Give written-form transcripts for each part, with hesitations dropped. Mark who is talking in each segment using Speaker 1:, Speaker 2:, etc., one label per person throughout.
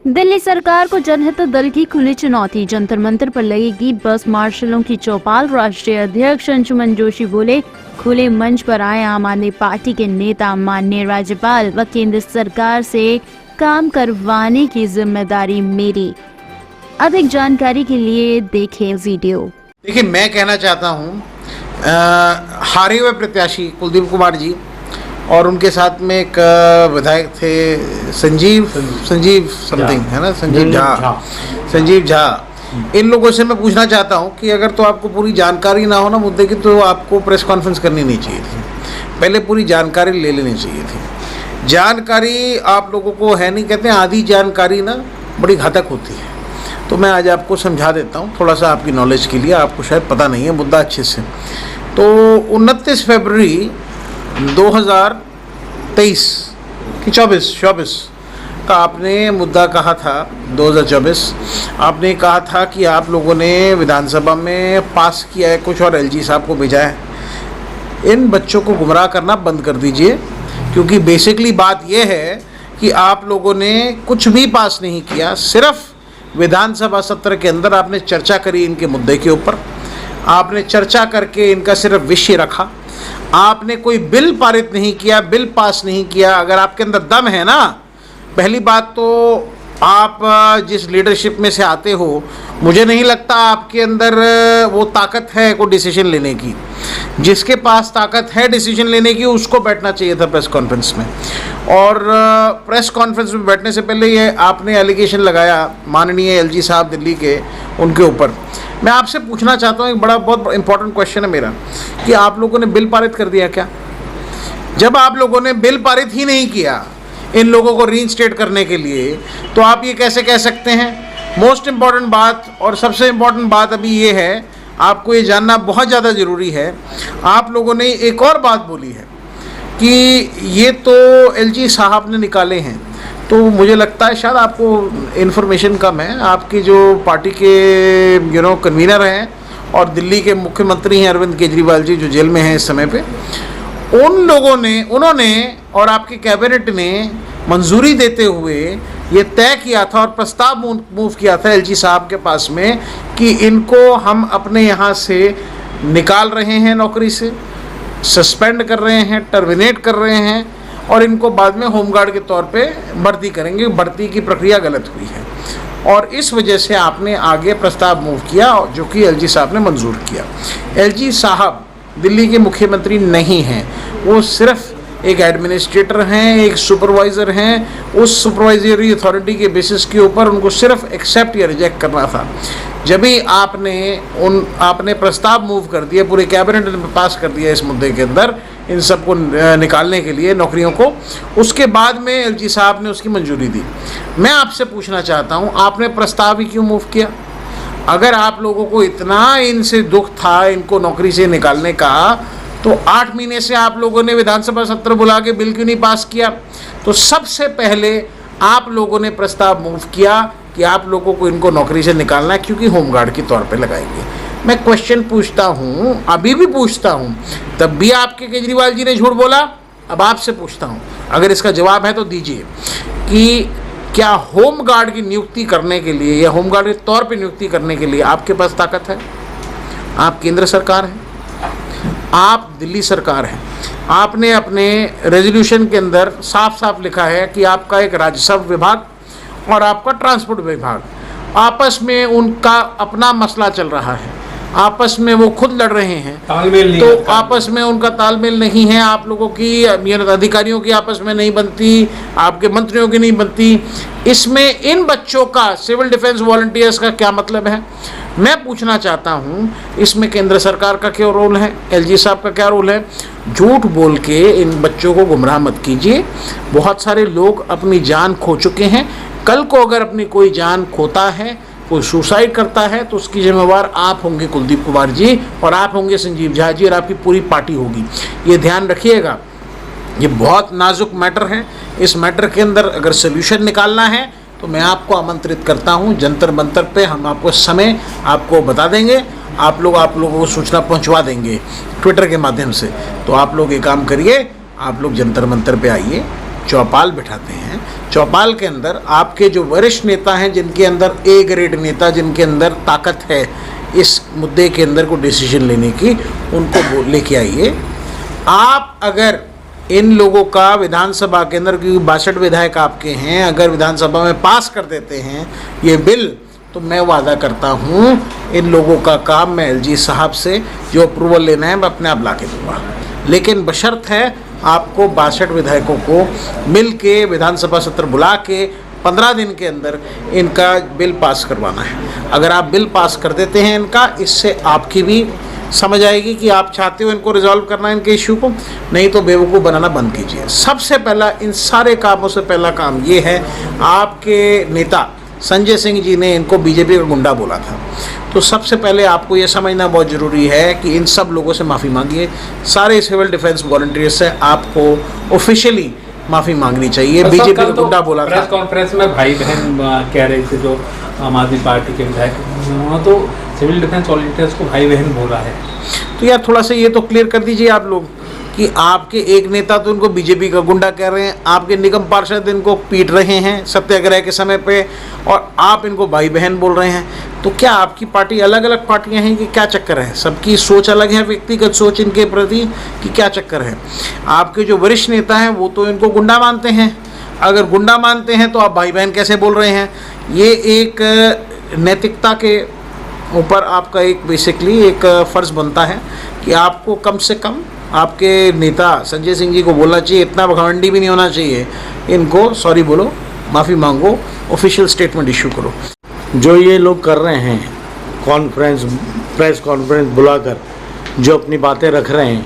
Speaker 1: दिल्ली सरकार को जनहित दल की खुली चुनौती, जंतर मंतर पर लगेगी बस मार्शलों की चौपाल। राष्ट्रीय अध्यक्ष अंशुमन जोशी बोले, खुले मंच पर आए आम आदमी पार्टी के नेता, माननीय राज्यपाल व केंद्र सरकार से काम करवाने की जिम्मेदारी मेरी। अधिक जानकारी के लिए देखें वीडियो।
Speaker 2: देखिए, मैं कहना चाहता हूँ हारे हुए प्रत्याशी कुलदीप कुमार जी और उनके साथ में एक विधायक थे संजीव समथिंग, है ना, संजीव झा। इन लोगों से मैं पूछना चाहता हूं कि अगर तो आपको पूरी जानकारी ना हो ना मुद्दे की, तो आपको प्रेस कॉन्फ्रेंस करनी नहीं चाहिए थी। पहले पूरी जानकारी ले लेनी चाहिए थी। जानकारी आप लोगों को है नहीं, कहते हैं आधी जानकारी ना बड़ी घातक होती है। तो मैं आज आपको समझा देता हूँ थोड़ा सा आपकी नॉलेज के लिए, आपको शायद पता नहीं है मुद्दा अच्छे से। तो 29 फरवरी 2023 की 24 का आपने मुद्दा कहा था, 2024 आपने कहा था कि आप लोगों ने विधानसभा में पास किया है कुछ और एलजी साहब को भेजा है। इन बच्चों को गुमराह करना बंद कर दीजिए, क्योंकि बेसिकली बात यह है कि आप लोगों ने कुछ भी पास नहीं किया। सिर्फ विधानसभा सत्र के अंदर आपने चर्चा करी इनके मुद्दे के ऊपर, आपने चर्चा करके इनका सिर्फ विषय रखा। आपने कोई बिल पारित नहीं किया, बिल पास नहीं किया। अगर आपके अंदर दम है ना, पहली बात तो आप जिस लीडरशिप में से आते हो, मुझे नहीं लगता आपके अंदर वो ताकत है कोई डिसीजन लेने की। जिसके पास ताकत है डिसीजन लेने की, उसको बैठना चाहिए था प्रेस कॉन्फ्रेंस में। और प्रेस कॉन्फ्रेंस में बैठने से पहले ये आपने एलिगेशन लगाया माननीय एलजी साहब दिल्ली के, उनके ऊपर। मैं आपसे पूछना चाहता हूँ, एक बहुत इंपॉर्टेंट क्वेश्चन है मेरा, कि आप लोगों ने बिल पारित कर दिया क्या? जब आप लोगों ने बिल पारित ही नहीं किया इन लोगों को रीइंस्टेट करने के लिए, तो आप ये कैसे कह सकते हैं? मोस्ट इम्पॉर्टेंट बात और सबसे इम्पॉर्टेंट बात अभी ये है, आपको ये जानना बहुत ज़्यादा ज़रूरी है। आप लोगों ने एक और बात बोली है कि ये तो एलजी साहब ने निकाले हैं। तो मुझे लगता है शायद आपको इन्फॉर्मेशन कम है। आपकी जो पार्टी के कन्वीनर हैं और दिल्ली के मुख्यमंत्री हैं अरविंद केजरीवाल जी, जो जेल में हैं इस समय पे, उन्होंने और आपकी कैबिनेट ने मंजूरी देते हुए ये तय किया था और प्रस्ताव मूव किया था एलजी साहब के पास में कि इनको हम अपने यहाँ से निकाल रहे हैं, नौकरी से सस्पेंड कर रहे हैं, टर्मिनेट कर रहे हैं, और इनको बाद में होमगार्ड के तौर पे भर्ती करेंगे। भर्ती की प्रक्रिया गलत हुई है और इस वजह से आपने आगे प्रस्ताव मूव किया, जो कि एलजी साहब ने मंजूर किया। एलजी साहब दिल्ली के मुख्यमंत्री नहीं हैं, वो सिर्फ एक एडमिनिस्ट्रेटर हैं, एक सुपरवाइज़र हैं। उस सुपरवाइजरी अथॉरिटी के बेसिस के ऊपर उनको सिर्फ एक्सेप्ट या रिजेक्ट करना था। जब भी आपने प्रस्ताव मूव कर दिया, पूरे कैबिनेट में पास कर दिया इस मुद्दे के अंदर, इन सबको निकालने के लिए नौकरियों को, उसके बाद में एलजी साहब ने उसकी मंजूरी दी। मैं आपसे पूछना चाहता हूँ, आपने प्रस्ताव ही क्यों मूव किया? अगर आप लोगों को इतना इनसे दुख था इनको नौकरी से निकालने का, तो 8 महीने से आप लोगों ने विधानसभा सत्र बुला के बिल क्यों नहीं पास किया? तो सबसे पहले आप लोगों ने प्रस्ताव मूव किया कि आप लोगों को इनको नौकरी से निकालना है, क्योंकि होमगार्ड के तौर पे लगाएंगे। मैं क्वेश्चन पूछता हूँ, अभी भी पूछता हूँ, तब भी आपके केजरीवाल जी ने झूठ बोला। अब आपसे पूछता हूँ, अगर इसका जवाब है तो दीजिए, कि क्या होमगार्ड की नियुक्ति करने के लिए या होमगार्ड के तौर पे नियुक्ति करने के लिए आपके पास ताकत है? आप केंद्र सरकार हैं, आप दिल्ली सरकार हैं। आपने अपने रेजोल्यूशन के अंदर साफ साफ लिखा है कि आपका एक राजस्व विभाग और आपका ट्रांसपोर्ट विभाग, आपस में उनका अपना मसला चल रहा है, आपस में वो खुद लड़ रहे हैं, तो आपस में उनका तालमेल नहीं है। आप लोगों की अधिकारियों की आपस में नहीं बनती, आपके मंत्रियों की नहीं बनती। इसमें इन बच्चों का, सिविल डिफेंस वॉलंटियर्स का क्या मतलब है? मैं पूछना चाहता हूँ, इसमें केंद्र सरकार का क्या रोल है, एलजी साहब का क्या रोल है? झूठ बोल के इन बच्चों को गुमराह मत कीजिए। बहुत सारे लोग अपनी जान खो चुके हैं। कल को अगर अपनी कोई जान खोता है, कोई सुसाइड करता है, तो उसकी जिम्मेवार आप होंगे कुलदीप कुमार जी, और आप होंगे संजीव झा जी, और आपकी पूरी पार्टी होगी। ये ध्यान रखिएगा, ये बहुत नाजुक मैटर है। इस मैटर के अंदर अगर सोल्यूशन निकालना है तो मैं आपको आमंत्रित करता हूं जंतर मंतर पे। हम आपको समय आपको बता देंगे, आप लोगों को सूचना पहुंचवा देंगे ट्विटर के माध्यम से। तो आप लोग ये काम करिए, आप लोग जंतर मंतर पे आइए, चौपाल बिठाते हैं। चौपाल के अंदर आपके जो वरिष्ठ नेता हैं, जिनके अंदर ए ग्रेड नेता, जिनके अंदर ताकत है इस मुद्दे के अंदर को डिसीजन लेने की, उनको लेके आइए। आप अगर इन लोगों का विधानसभा के अंदर, क्योंकि 62 विधायक आपके हैं, अगर विधानसभा में पास कर देते हैं ये बिल, तो मैं वादा करता हूँ इन लोगों का काम मैं एलजी साहब से जो अप्रूवल लेना है मैं अपने आप ला के दूँगा। लेकिन बशर्त है आपको 62 विधायकों को मिल के विधानसभा सत्र बुला के 15 दिन के अंदर इनका बिल पास करवाना है। अगर आप बिल पास कर देते हैं इनका, इससे आपकी भी समझ आएगी कि आप चाहते हो इनको रिजॉल्व करना इनके इश्यू को, नहीं तो बेवकूफ़ बनाना बंद कीजिए। सबसे पहला इन सारे कामों से पहला काम ये है, आपके नेता संजय सिंह जी ने इनको बीजेपी का गुंडा बोला था, तो सबसे पहले आपको ये समझना बहुत ज़रूरी है कि इन सब लोगों से माफ़ी मांगिए। सारे सिविल डिफेंस वॉलंटियर्स से आपको ऑफिशियली माफ़ी मांगनी चाहिए। बीजेपी का गुंडा बोला था।
Speaker 3: प्रेस कॉन्फ्रेंस में भाई बहन कह रहे थे जो आम आदमी पार्टी के विधायक, उन्होंने तो सिविल डिफेंस वॉलंटियर्स को भाई बहन बोला है।
Speaker 2: तो यार थोड़ा सा ये तो क्लियर कर दीजिए आप लोग कि आपके एक नेता तो इनको बीजेपी का गुंडा कह रहे हैं, आपके निगम पार्षद इनको पीट रहे हैं सत्याग्रह के समय पे, और आप इनको भाई बहन बोल रहे हैं। तो क्या आपकी पार्टी अलग अलग पार्टियां हैं कि क्या चक्कर है? सबकी सोच अलग है, व्यक्तिगत सोच इनके प्रति, कि क्या चक्कर है? आपके जो वरिष्ठ नेता हैं वो तो इनको गुंडा मानते हैं। अगर गुंडा मानते हैं तो आप भाई बहन कैसे बोल रहे हैं? ये एक नैतिकता के ऊपर आपका एक बेसिकली एक फ़र्ज़ बनता है कि आपको कम से कम आपके नेता संजय सिंह जी को बोलना चाहिए, इतना घमंडी भी नहीं होना चाहिए, इनको सॉरी बोलो, माफ़ी मांगो, ऑफिशियल स्टेटमेंट इशू करो।
Speaker 4: जो ये लोग कर रहे हैं प्रेस कॉन्फ्रेंस बुलाकर जो अपनी बातें रख रहे हैं,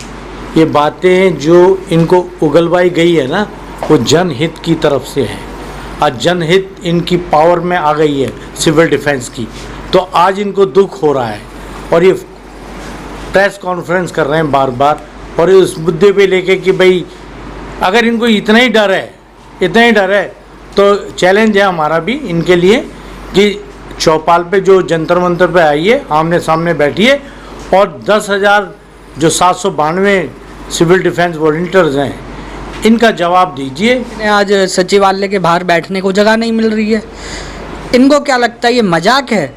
Speaker 4: ये बातें जो इनको उगलवाई गई है ना, वो जनहित की तरफ से है। आज जनहित इनकी पावर में आ गई है सिविल डिफेंस की, तो आज इनको दुख हो रहा है और ये प्रेस कॉन्फ्रेंस कर रहे हैं बार बार, और उस मुद्दे पे लेके कि भाई अगर इनको इतना ही डर है तो चैलेंज है हमारा भी इनके लिए कि चौपाल पे जो जंतर मंतर पे आइए, आमने सामने बैठिए, और 10,000 जो 792 सिविल डिफेंस वॉलंटियर्स हैं इनका जवाब दीजिए।
Speaker 5: आज सचिवालय के बाहर बैठने को जगह नहीं मिल रही है। इनको क्या लगता है ये मजाक है?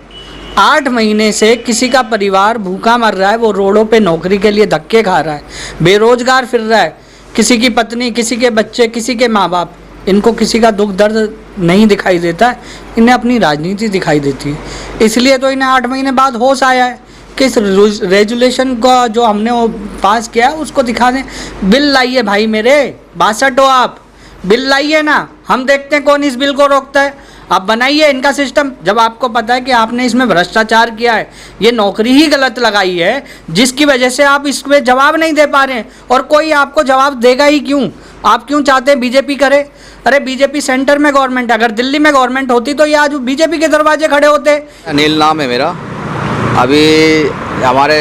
Speaker 5: 8 महीने से किसी का परिवार भूखा मर रहा है, वो रोडों पे नौकरी के लिए धक्के खा रहा है, बेरोजगार फिर रहा है, किसी की पत्नी, किसी के बच्चे, किसी के माँ बाप, इनको किसी का दुख दर्द नहीं दिखाई देता है, इन्हें अपनी राजनीति दिखाई देती है। इसलिए तो इन्हें 8 महीने बाद होश आया है कि इस रेजुलेशन का जो हमने वो पास किया है उसको दिखा दें। बिल लाइए भाई मेरे, 62 हो आप, बिल लाइए ना, हम देखते हैं कौन इस बिल को रोकता है। आप बनाइए इनका सिस्टम, जब आपको पता है कि आपने इसमें भ्रष्टाचार किया है, ये नौकरी ही गलत लगाई है, जिसकी वजह से आप इसमें जवाब नहीं दे पा रहे हैं, और कोई आपको जवाब देगा ही क्यों? आप क्यों चाहते हैं बीजेपी करे? अरे बीजेपी सेंटर में गवर्नमेंट है, अगर दिल्ली में गवर्नमेंट होती तो ये आज बीजेपी के दरवाजे खड़े होते।
Speaker 6: अनिल नाम है मेरा। अभी हमारे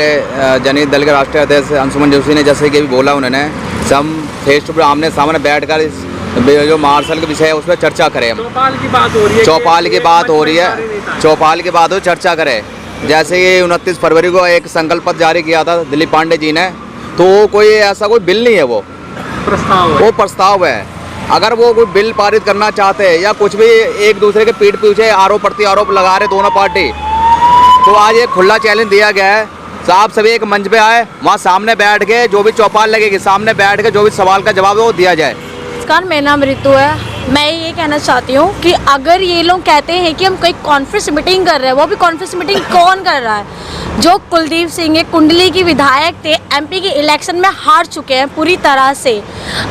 Speaker 6: जनहित दल के राष्ट्रीय अध्यक्ष अंशुमन जोशी ने जैसे कि अभी बोला, उन्होंने हम फेस टू फेस आमने सामने बैठकर जो मार्शल के विषय है उस पर चर्चा करें।
Speaker 3: चौपाल की बात हो रही है,
Speaker 6: चौपाल की बात हो, चर्चा करें। जैसे ये 29 फरवरी को एक संकल्प पत्र जारी किया था दिलीप पांडे जी ने, तो कोई ऐसा कोई बिल नहीं है, वो प्रस्ताव है। अगर वो कोई बिल पारित करना चाहते हैं या कुछ भी एक दूसरे के पीठ पीछे आरोप प्रति आरोप लगा रहे दोनों पार्टी, तो आज एक खुला चैलेंज दिया गया है, साहब सभी एक मंच पे आए, वहाँ सामने बैठ के जो भी चौपाल लगेगी सामने बैठ के जो भी सवाल का जवाब है वो दिया जाए।
Speaker 7: नमस्कार, मेरा नाम ऋतु है। मैं ये कहना चाहती हूँ कि अगर ये लोग कहते हैं कि हम कोई कॉन्फ्रेंस मीटिंग कर रहे हैं, वो भी कॉन्फ्रेंस मीटिंग कौन कर रहा है? जो कुलदीप सिंह है, कुंडली की विधायक थे, एमपी के इलेक्शन में हार चुके हैं पूरी तरह से।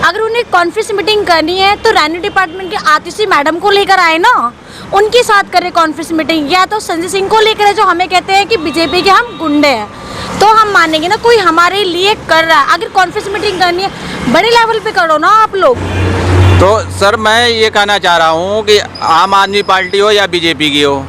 Speaker 7: अगर उन्हें कॉन्फ्रेंस मीटिंग करनी है तो रेवेन्यू डिपार्टमेंट के आतिशी मैडम को लेकर आए ना, उनके साथ करें कॉन्फ्रेंस मीटिंग, या तो संजय सिंह को लेकर जो हमें कहते हैं कि बीजेपी के हम गुंडे हैं, तो हम मानेंगे ना कोई हमारे लिए कर रहा है। अगर कॉन्फ्रेंस मीटिंग करनी है बड़े लेवल पे करो ना आप लोग।
Speaker 8: तो सर मैं ये कहना चाह रहा हूँ कि आम आदमी पार्टी हो या बीजेपी की हो,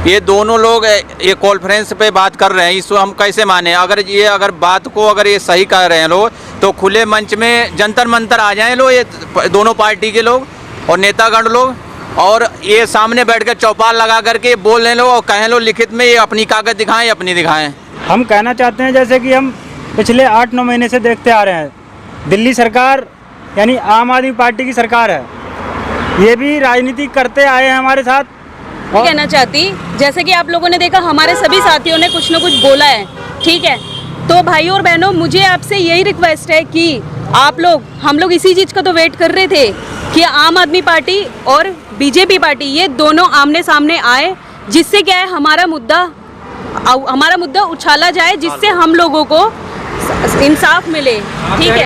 Speaker 8: ये दोनों लोग ये कॉन्फ्रेंस पे बात कर रहे हैं, इसको हम कैसे माने? अगर बात को अगर ये सही कर रहे हैं लोग, तो खुले मंच में जंतर मंतर आ जाएं लोग, ये दोनों पार्टी के लोग और नेतागण लोग, और ये सामने बैठ कर चौपाल लगा करके बोल रहे लोग और कहें लोग लिखित में ये अपनी कागज दिखाएं, अपनी दिखाएं।
Speaker 9: हम कहना चाहते हैं जैसे कि हम पिछले 8-9 महीने से देखते आ रहे हैं, दिल्ली सरकार यानी आम आदमी पार्टी की सरकार है, ये भी राजनीति करते आए हैं हमारे साथ।
Speaker 10: कहना चाहती, जैसे कि आप लोगों ने देखा हमारे सभी साथियों ने कुछ न कुछ बोला है, ठीक है। तो भाइयों और बहनों, मुझे आपसे यही रिक्वेस्ट है कि आप लोग, हम लोग इसी चीज़ का तो वेट कर रहे थे कि आम आदमी पार्टी और बीजेपी पार्टी ये दोनों आमने सामने आए, जिससे क्या है हमारा मुद्दा उछाला जाए, जिससे हम लोगों को इंसाफ मिले, ठीक है।